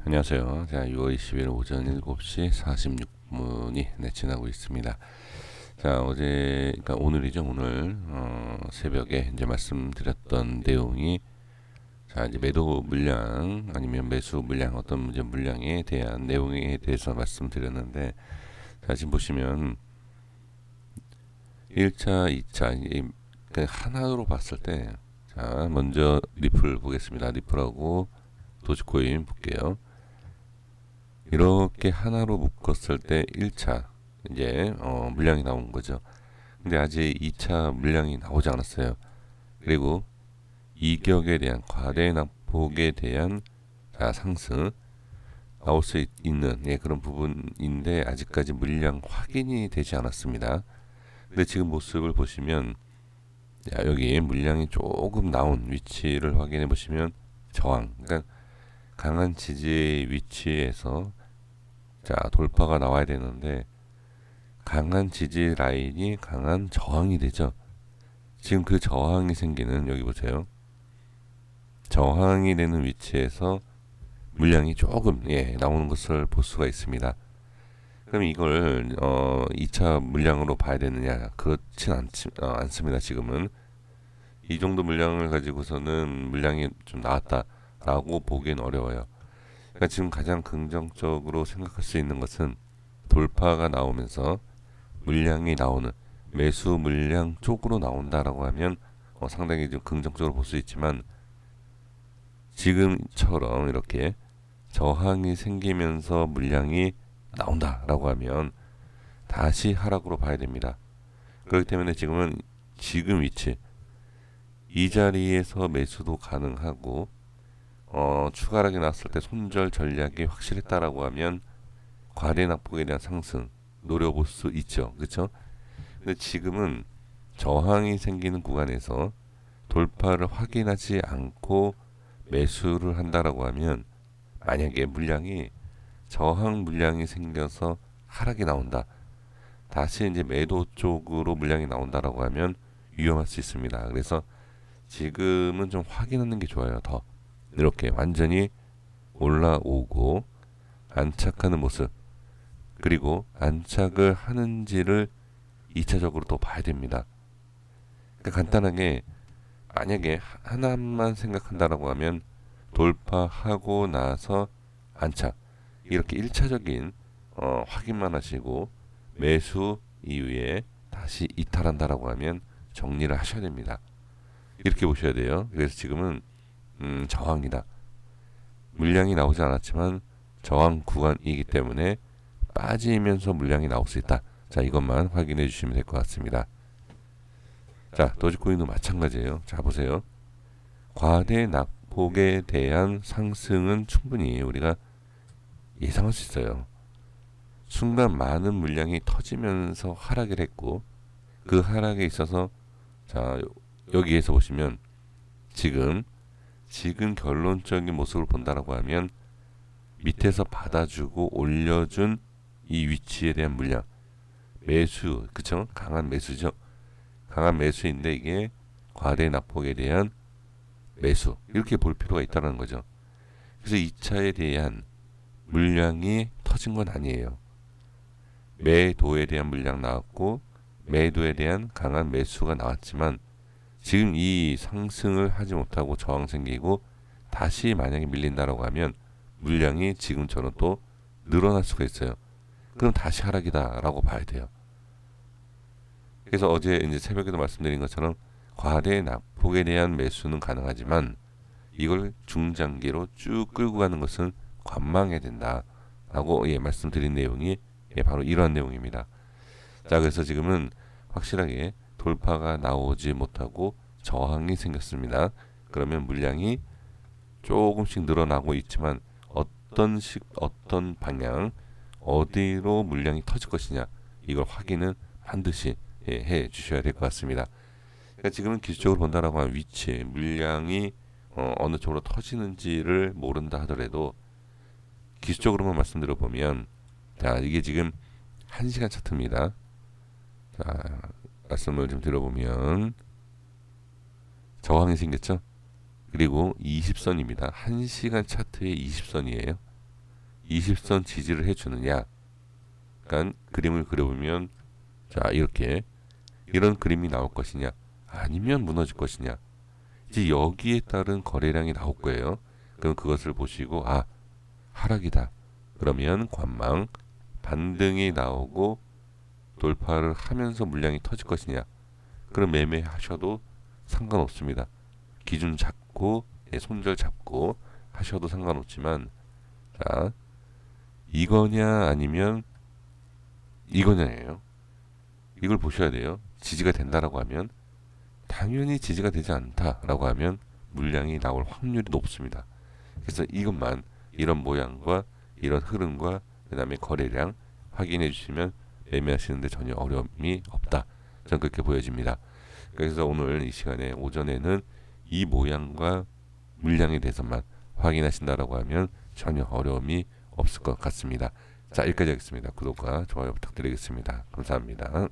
안녕하세요. 자, 6월 20일 오전 7시 46분이 지나고 있습니다. 자, 그러니까 오늘이죠. 오늘 새벽에 이제 말씀드렸던 내용이, 자, 이제 매도 물량 아니면 매수 물량, 어떤 이제 물량에 대한 내용에 대해서 말씀드렸는데, 자, 지금 보시면 1차, 2차 그냥 하나로 봤을 때, 자, 먼저 리플 보겠습니다. 리플하고 도지코인 볼게요. 이렇게 하나로 묶었을 때 1차 이제 물량이 나온 거죠. 근데 아직 2차 물량이 나오지 않았어요. 그리고 이격에 대한 과대 낙폭에 대한 상승 나올 수 있는 그런 부분인데 아직까지 물량 확인이 되지 않았습니다. 근데 지금 모습을 보시면, 여기 물량이 조금 나온 위치를 확인해 보시면 저항, 그러니까 강한 지지의 위치에서 돌파가 나와야 되는데, 강한 지지 라인이 강한 저항이 되죠. 지금 그 저항이 생기는, 여기 보세요. 저항이 되는 위치에서 물량이 조금 나오는 것을 볼 수가 있습니다. 그럼 이걸 2차 물량으로 봐야 되느냐? 그렇진 않습니다. 지금은 이 정도 물량을 가지고서는 물량이 좀 나왔다라고 보기엔 어려워요. 그러니까 지금 가장 긍정적으로 생각할 수 있는 것은, 돌파가 나오면서 물량이 나오는 매수 물량 쪽으로 나온다라고 하면 상당히 좀 긍정적으로 볼 수 있지만, 지금처럼 이렇게 저항이 생기면서 물량이 나온다라고 하면 다시 하락으로 봐야 됩니다. 그렇기 때문에 지금 위치 이 자리에서 매수도 가능하고, 추가 하락이 났을 때 손절 전략이 확실했다라고 하면 과대 낙폭에 대한 상승 노려볼 수 있죠. 그렇죠? 근데 지금은 저항이 생기는 구간에서 돌파를 확인하지 않고 매수를 한다라고 하면, 만약에 저항 물량이 생겨서 하락이 나온다, 다시 이제 매도 쪽으로 물량이 나온다라고 하면 위험할 수 있습니다. 그래서 지금은 좀 확인하는 게 좋아요. 더 이렇게 완전히 올라오고 안착하는 모습, 그리고 안착을 하는지를 2차적으로 또 봐야 됩니다. 그러니까 간단하게, 만약에 하나만 생각한다라고 하면 돌파하고 나서 안착, 이렇게 1차적인 확인만 하시고, 매수 이후에 다시 이탈한다라고 하면 정리를 하셔야 됩니다. 이렇게 보셔야 돼요. 그래서 지금은 저항이다, 물량이 나오지 않았지만 저항 구간이기 때문에 빠지면서 물량이 나올 수 있다. 자, 이것만 확인해 주시면 될 것 같습니다. 자, 도지코인도 마찬가지예요. 자, 보세요. 과대 낙폭에 대한 상승은 충분히 우리가 예상할 수 있어요. 순간 많은 물량이 터지면서 하락을 했고, 그 하락에 있어서, 자, 여기에서 보시면 지금 결론적인 모습을 본다라고 하면, 밑에서 받아주고 올려준 이 위치에 대한 물량, 매수, 그쵸? 강한 매수죠. 강한 매수인데 이게 과대 낙폭에 대한 매수, 이렇게 볼 필요가 있다는 거죠. 그래서 2차에 대한 물량이 터진 건 아니에요. 매도에 대한 물량 나왔고, 매도에 대한 강한 매수가 나왔지만, 지금 이 상승을 하지 못하고 저항 생기고 다시 만약에 밀린다라고 하면 물량이 지금처럼 또 늘어날 수가 있어요. 그럼 다시 하락이다라고 봐야 돼요. 그래서 어제 이제 새벽에도 말씀드린 것처럼 과대 낙폭에 대한 매수는 가능하지만, 이걸 중장기로 쭉 끌고 가는 것은 관망해야 된다라고 말씀드린 내용이 바로 이러한 내용입니다. 자, 그래서 지금은 확실하게 돌파가 나오지 못하고 저항이 생겼습니다. 그러면 물량이 조금씩 늘어나고 있지만, 어떤 방향, 어디로 물량이 터질 것이냐, 이걸 확인은 반드시 해 주셔야 될 것 같습니다. 그러니까 지금은 기술적으로 본다라고 하면 위치, 물량이 어느 쪽으로 터지는지를 모른다 하더라도 기술적으로만 말씀드려 보면, 자, 이게 지금 1시간 차트입니다. 자, 말씀을 좀 들어보면 저항이 생겼죠. 그리고 20선입니다. 1시간 차트의 20선이에요. 20선 지지를 해주느냐. 그러니까 그림을 그려보면 자 이렇게 이런 그림이 나올 것이냐 아니면 무너질 것이냐. 이제 여기에 따른 거래량이 나올 거예요. 그럼 그것을 보시고 아 하락이다. 그러면 관망 반등이 나오고 돌파를 하면서 물량이 터질 것이냐. 그럼 매매하셔도 상관없습니다. 기준 잡고 손절 잡고 하셔도 상관없지만 자 이거냐 아니면 이거냐예요. 이걸 보셔야 돼요. 지지가 된다라고 하면 당연히 지지가 되지 않다라고 하면 물량이 나올 확률이 높습니다. 그래서 이것만 이런 모양과 이런 흐름과 그 다음에 거래량 확인해 주시면 매매하시는데 전혀 어려움이 없다. 저는 그렇게 보여집니다. 그래서 오늘 이 시간에 오전에는 이 모양과 물량에 대해서만 확인하신다라고 하면 전혀 어려움이 없을 것 같습니다. 자 여기까지 하겠습니다. 구독과 좋아요 부탁드리겠습니다. 감사합니다.